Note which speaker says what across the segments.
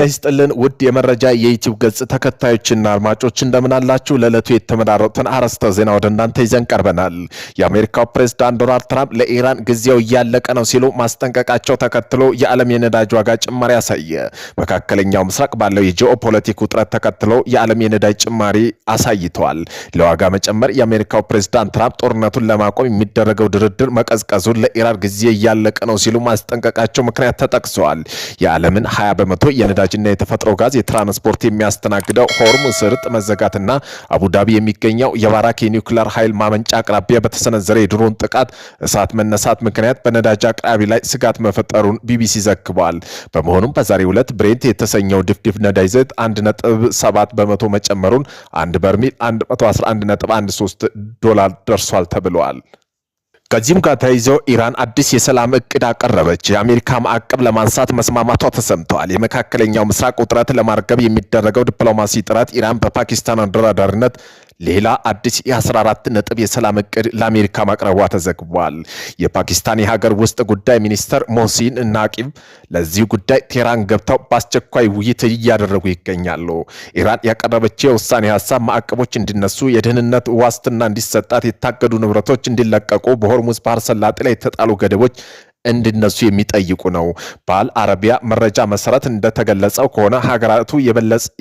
Speaker 1: ይስጥልን ውድ የመረጃ የዩቲዩብ ገጽ ተከታዮችና አድማጮች እንደምን አላችሁ? ለዕለቱ የተመራረጡትን አርዕስተ ዜና ወደ እናንተ ይዘን ቀርበናል። የአሜሪካው ፕሬዝዳንት ዶናልድ ትራምፕ ለኢራን ጊዜው እያለቀ ነው ሲሉ ማስጠንቀቃቸው ተከትሎ የዓለም የነዳጅ ዋጋ ጭማሪ አሳየ። መካከለኛው ምስራቅ ባለው የጂኦፖለቲክ ውጥረት ተከትሎ የዓለም የነዳጅ ጭማሪ አሳይቷል። ለዋጋ መጨመር የአሜሪካው ፕሬዝዳንት ትራምፕ ጦርነቱን ለማቆም የሚደረገው ድርድር መቀዝቀዙን ለኢራን ጊዜ እያለቀ ነው ሲሉ ማስጠንቀቃቸው ምክንያት ተጠቅሰዋል። የዓለምን 20 በመቶ የነዳጅና የተፈጥሮ ጋዝ የትራንስፖርት የሚያስተናግደው ሆርሙዝ ሰርጥ መዘጋትና አቡዳቢ የሚገኘው የባራክ የኒውክሌር ኃይል ማመንጫ አቅራቢያ በተሰነዘረ የድሮን ጥቃት እሳት መነሳት ምክንያት በነዳጅ አቅራቢ ላይ ስጋት መፈጠሩን ቢቢሲ ዘግቧል። በመሆኑም በዛሬው ዕለት ብሬንት የተሰኘው ድፍድፍ ነዳጅ ዘይት 1.7 በመቶ መጨመሩን አንድ በርሜል $111.13 ደርሷል ተብሏል። ከዚህም ጋር ተያይዞ ኢራን አዲስ የሰላም እቅድ አቀረበች። የአሜሪካ ማዕቀብ ለማንሳት መስማማቷ ተሰምተዋል። የመካከለኛው ምስራቅ ውጥረት ለማርገብ የሚደረገው ዲፕሎማሲ ጥረት ኢራን በፓኪስታን አደራዳሪነት ሌላ አዲስ የ14 ነጥብ የሰላም እቅድ ለአሜሪካ ማቅረቧ ተዘግቧል። የፓኪስታን የሀገር ውስጥ ጉዳይ ሚኒስተር ሞህሲን ናቂብ ለዚህ ጉዳይ ቴህራን ገብተው በአስቸኳይ ውይይት እያደረጉ ይገኛሉ። ኢራን ያቀረበችው የውሳኔ ሀሳብ ማዕቀቦች እንዲነሱ፣ የደህንነት ዋስትና እንዲሰጣት፣ የታገዱ ንብረቶች እንዲለቀቁ፣ በሆርሙዝ ባህረ ሰላጤ ላይ የተጣሉ ገደቦች እንዲነሱ የሚጠይቁ ነው። በአል አረቢያ መረጃ መሰረት እንደተገለጸው ከሆነ ሀገራቱ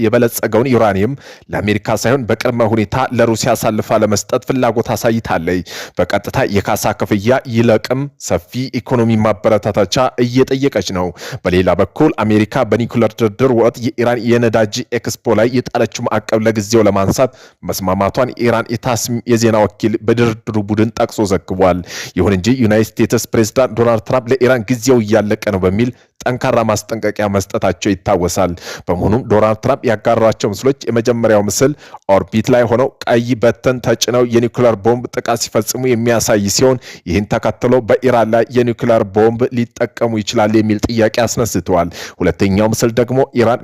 Speaker 1: የበለጸገውን ዩራኒየም ለአሜሪካ ሳይሆን በቅድመ ሁኔታ ለሩሲያ አሳልፋ ለመስጠት ፍላጎት አሳይታለች። በቀጥታ የካሳ ክፍያ ይልቅም ሰፊ ኢኮኖሚ ማበረታቻ እየጠየቀች ነው። በሌላ በኩል አሜሪካ በኒውክሌር ድርድር ወቅት የኢራን የነዳጅ ኤክስፖ ላይ የጣለችው ማዕቀብ ለጊዜው ለማንሳት መስማማቷን የኢራን የታስም የዜና ወኪል በድርድሩ ቡድን ጠቅሶ ዘግቧል። ይሁን እንጂ ዩናይትድ ስቴትስ ፕሬዝዳንት ዶናልድ ትራምፕ ለኢራን ጊዜው እያለቀ ነው በሚል ጠንካራ ማስጠንቀቂያ መስጠታቸው ይታወሳል። በመሆኑም ዶናልድ ትራምፕ ያጋሯቸው ምስሎች የመጀመሪያው ምስል ኦርቢት ላይ ሆነው ቀይ በተን ተጭነው የኒውክሌር ቦምብ ጥቃት ሲፈጽሙ የሚያሳይ ሲሆን ይህን ተከትሎ በኢራን ላይ የኒውክሌር ቦምብ ሊጠቀሙ ይችላል የሚል ጥያቄ አስነስተዋል። ሁለተኛው ምስል ደግሞ ኢራን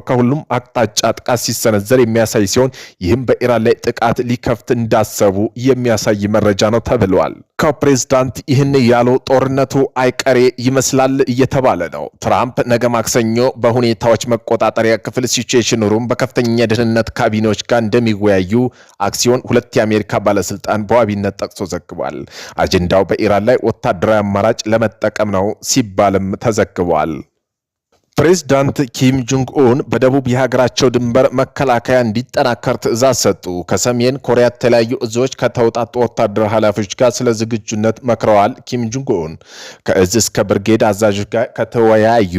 Speaker 1: ከሁሉም አቅጣጫ ጥቃት ሲሰነዘር የሚያሳይ ሲሆን ይህም በኢራን ላይ ጥቃት ሊከፍት እንዳሰቡ የሚያሳይ መረጃ ነው ተብሏል። ከፕሬዝዳንት ይህን ያለው ጦርነቱ አይቀሬ ይመስላል እየተባለ ነው። ትራምፕ ነገ ማክሰኞ በሁኔታዎች መቆጣጠሪያ ክፍል ሲቹዌሽን ሩም በከፍተኛ ደህንነት ካቢኔዎች ጋር እንደሚወያዩ አክሲዮን 2 የአሜሪካ ባለስልጣን በዋቢነት ጠቅሶ ዘግቧል። አጀንዳው በኢራን ላይ ወታደራዊ አማራጭ ለመጠቀም ነው ሲባልም ተዘግቧል። ፕሬዝዳንት ኪም ጆንግ ኡን በደቡብ የሀገራቸው ድንበር መከላከያ እንዲጠናከር ትዕዛዝ ሰጡ። ከሰሜን ኮሪያ የተለያዩ እዞች ከተውጣጡ ወታደራዊ ኃላፊዎች ጋር ስለ ዝግጁነት መክረዋል። ኪም ጆንግ ኡን ከእዝ እስከ ብርጌድ አዛዦች ጋር ከተወያዩ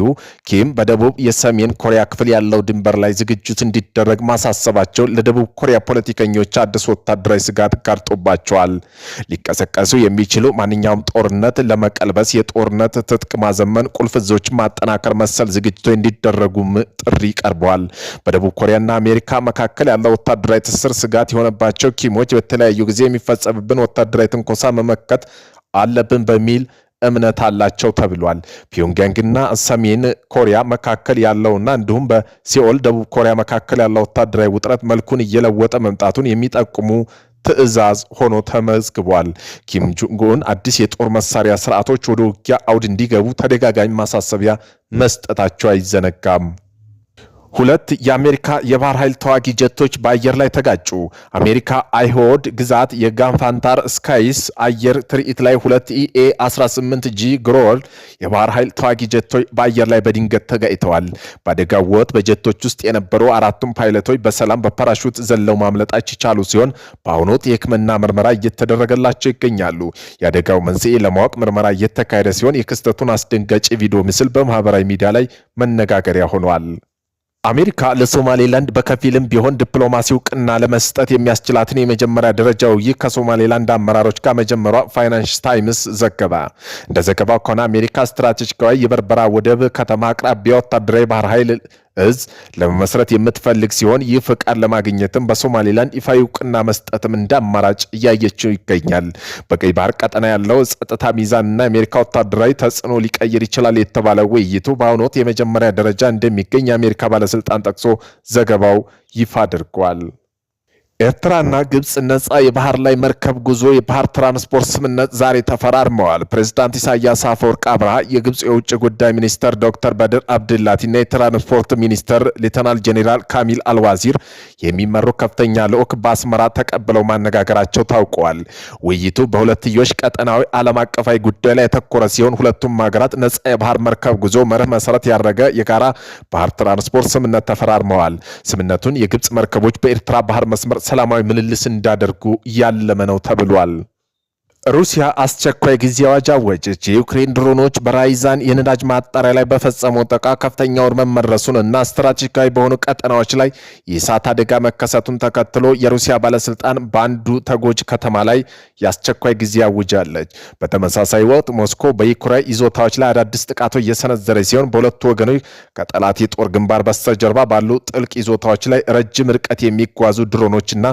Speaker 1: ኪም በደቡብ የሰሜን ኮሪያ ክፍል ያለው ድንበር ላይ ዝግጁት እንዲደረግ ማሳሰባቸው ለደቡብ ኮሪያ ፖለቲከኞች አዲስ ወታደራዊ ስጋት ጋርጦባቸዋል። ሊቀሰቀሱ የሚችሉ ማንኛውም ጦርነት ለመቀልበስ የጦርነት ትጥቅ ማዘመን፣ ቁልፍ እዞች ማጠናከር መሰል ዝግጅቶች እንዲደረጉም ጥሪ ቀርበዋል። በደቡብ ኮሪያና አሜሪካ መካከል ያለው ወታደራዊ ትስስር ስጋት የሆነባቸው ኪሞች በተለያዩ ጊዜ የሚፈጸምብን ወታደራዊ ትንኮሳ መመከት አለብን በሚል እምነት አላቸው ተብሏል። ፒዮንግያንግና ሰሜን ኮሪያ መካከል ያለውና እንዲሁም በሲኦል ደቡብ ኮሪያ መካከል ያለው ወታደራዊ ውጥረት መልኩን እየለወጠ መምጣቱን የሚጠቁሙ ትዕዛዝ ሆኖ ተመዝግቧል። ኪም ጆንግ ኡን አዲስ የጦር መሳሪያ ስርዓቶች ወደ ውጊያ አውድ እንዲገቡ ተደጋጋሚ ማሳሰቢያ መስጠታቸው አይዘነጋም። 2 የአሜሪካ የባህር ኃይል ተዋጊ ጀቶች በአየር ላይ ተጋጩ። አሜሪካ አይሆድ ግዛት የጋንፋንታር ስካይስ አየር ትርኢት ላይ 2 ኢኤ-18G ግሮል የባህር ኃይል ተዋጊ ጀቶች በአየር ላይ በድንገት ተጋጭተዋል። በአደጋው ወቅት በጀቶች ውስጥ የነበሩ 4ቱም ፓይለቶች በሰላም በፓራሹት ዘለው ማምለጣቸው የቻሉ ሲሆን በአሁኑ ወቅት የሕክምና ምርመራ እየተደረገላቸው ይገኛሉ። የአደጋው መንስኤ ለማወቅ ምርመራ እየተካሄደ ሲሆን የክስተቱን አስደንጋጭ ቪዲዮ ምስል በማህበራዊ ሚዲያ ላይ መነጋገሪያ ሆኗል። አሜሪካ ለሶማሌላንድ በከፊልም ቢሆን ዲፕሎማሲ እውቅና ለመስጠት የሚያስችላትን የመጀመሪያ ደረጃ ውይይት ከሶማሌላንድ አመራሮች ጋር መጀመሯ ፋይናንሻል ታይምስ ዘገባ። እንደ ዘገባው ከሆነ አሜሪካ ስትራቴጂካዊ የበርበራ ወደብ ከተማ አቅራቢያ ወታደራዊ ባህር ኃይል እዝ ለመመስረት የምትፈልግ ሲሆን ይህ ፍቃድ ለማግኘትም በሶማሌላንድ ይፋዊ እውቅና መስጠትም እንደ አማራጭ እያየችው ይገኛል። በቀይ ባህር ቀጠና ያለው ጸጥታ ሚዛንና የአሜሪካ ወታደራዊ ተጽዕኖ ሊቀይር ይችላል የተባለው ውይይቱ በአሁኑ ወቅት የመጀመሪያ ደረጃ እንደሚገኝ የአሜሪካ ባለስልጣን ጠቅሶ ዘገባው ይፋ አድርጓል። ኤርትራና ግብጽ ነጻ የባህር ላይ መርከብ ጉዞ የባህር ትራንስፖርት ስምምነት ዛሬ ተፈራርመዋል። ፕሬዝዳንት ኢሳያስ አፈወርቅ አብርሃ፣ የግብጽ የውጭ ጉዳይ ሚኒስተር ዶክተር በድር አብድላቲና የትራንስፖርት ሚኒስተር ሌተናል ጄኔራል ካሚል አልዋዚር የሚመሩ ከፍተኛ ልዑክ በአስመራ ተቀብለው ማነጋገራቸው ታውቀዋል። ውይይቱ በሁለትዮሽ ቀጠናዊ ዓለም አቀፋዊ ጉዳይ ላይ ያተኮረ ሲሆን ሁለቱም ሀገራት ነጻ የባህር መርከብ ጉዞ መርህ መሰረት ያደረገ የጋራ ባህር ትራንስፖርት ስምምነት ተፈራርመዋል። ስምምነቱን የግብጽ መርከቦች በኤርትራ ባህር መስመር ሰላማዊ ምልልስ እንዳደርጉ ያለመ ነው ተብሏል። ሩሲያ አስቸኳይ ጊዜ አዋጅ አወጀች። የዩክሬን ድሮኖች በራይዛን የነዳጅ ማጣሪያ ላይ በፈጸመው ጥቃት ከፍተኛ ውድመት መድረሱን እና ስትራቴጂካዊ በሆኑ ቀጠናዎች ላይ የእሳት አደጋ መከሰቱን ተከትሎ የሩሲያ ባለስልጣን በአንዱ ተጎጂ ከተማ ላይ የአስቸኳይ ጊዜ አውጃለች። በተመሳሳይ ወቅት ሞስኮ በዩክሬን ይዞታዎች ላይ አዳዲስ ጥቃቶች እየሰነዘረች ሲሆን በሁለቱ ወገኖች ከጠላት የጦር ግንባር በስተጀርባ ባሉ ጥልቅ ይዞታዎች ላይ ረጅም ርቀት የሚጓዙ ድሮኖችና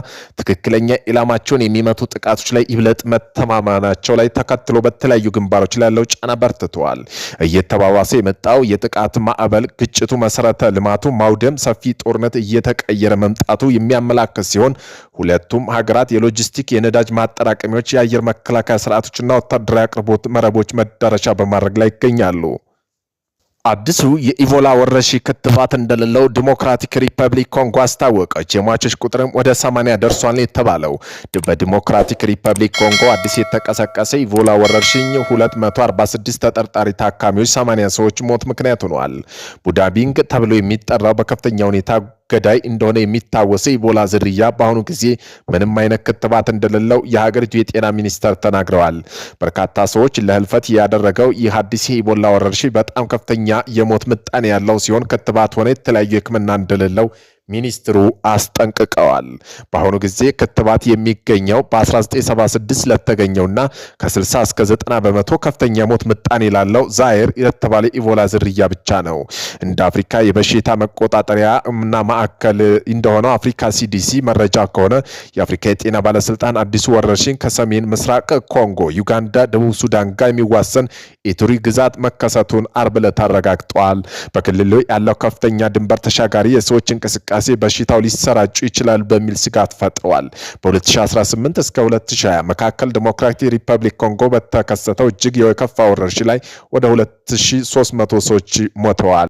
Speaker 1: ትክክለኛ ኢላማቸውን የሚመቱ ጥቃቶች ላይ ይብለጥ ማናቸው ላይ ተከትሎ በተለያዩ ግንባሮች ላይ ያለው ጫና በርትቷል። እየተባባሰ የመጣው የጥቃት ማዕበል ግጭቱ መሰረተ ልማቱ ማውደም ሰፊ ጦርነት እየተቀየረ መምጣቱ የሚያመላክት ሲሆን ሁለቱም ሀገራት የሎጂስቲክ የነዳጅ ማጠራቀሚያዎች የአየር መከላከያ ስርዓቶችና ወታደራዊ አቅርቦት መረቦች መዳረሻ በማድረግ ላይ ይገኛሉ። አዲሱ የኢቦላ ወረርሽኝ ክትባት እንደሌለው ዲሞክራቲክ ሪፐብሊክ ኮንጎ አስታወቀች። የሟቾች ቁጥርም ወደ 80 ደርሷል የተባለው በዲሞክራቲክ ሪፐብሊክ ኮንጎ አዲስ የተቀሰቀሰ ኢቦላ ወረርሽኝ 246 ተጠርጣሪ ታካሚዎች 80 ሰዎች ሞት ምክንያት ሆኗል። ቡዳቢንግ ተብሎ የሚጠራው በከፍተኛ ሁኔታ ገዳይ እንደሆነ የሚታወሰው ኢቦላ ዝርያ በአሁኑ ጊዜ ምንም አይነት ክትባት እንደሌለው የሀገሪቱ የጤና ሚኒስተር ተናግረዋል። በርካታ ሰዎች ለህልፈት ያደረገው ይህ አዲስ የኢቦላ ወረርሽኝ በጣም ከፍተኛ የሞት ምጣኔ ያለው ሲሆን ክትባት ሆነ የተለያዩ ሕክምና እንደሌለው ሚኒስትሩ አስጠንቅቀዋል። በአሁኑ ጊዜ ክትባት የሚገኘው በ1976 ለተገኘውና ከ60 እስከ 90 በመቶ ከፍተኛ ሞት ምጣኔ ላለው ዛይር የተባለ ኢቦላ ዝርያ ብቻ ነው። እንደ አፍሪካ የበሽታ መቆጣጠሪያ እና ማዕከል እንደሆነው አፍሪካ ሲዲሲ መረጃ ከሆነ የአፍሪካ የጤና ባለስልጣን አዲሱ ወረርሽኝ ከሰሜን ምስራቅ ኮንጎ፣ ዩጋንዳ፣ ደቡብ ሱዳን ጋር የሚዋሰን ኢቱሪ ግዛት መከሰቱን አርብ ዕለት አረጋግጠዋል። በክልሉ ያለው ከፍተኛ ድንበር ተሻጋሪ የሰዎች እንቅስቃሴ በሽታው ሊሰራጩ ይችላል በሚል ስጋት ፈጥረዋል። በ2018 እስከ 2020 መካከል ዲሞክራቲክ ሪፐብሊክ ኮንጎ በተከሰተው እጅግ የከፋ ወረርሽኝ ላይ ወደ 2300 ሰዎች ሞተዋል።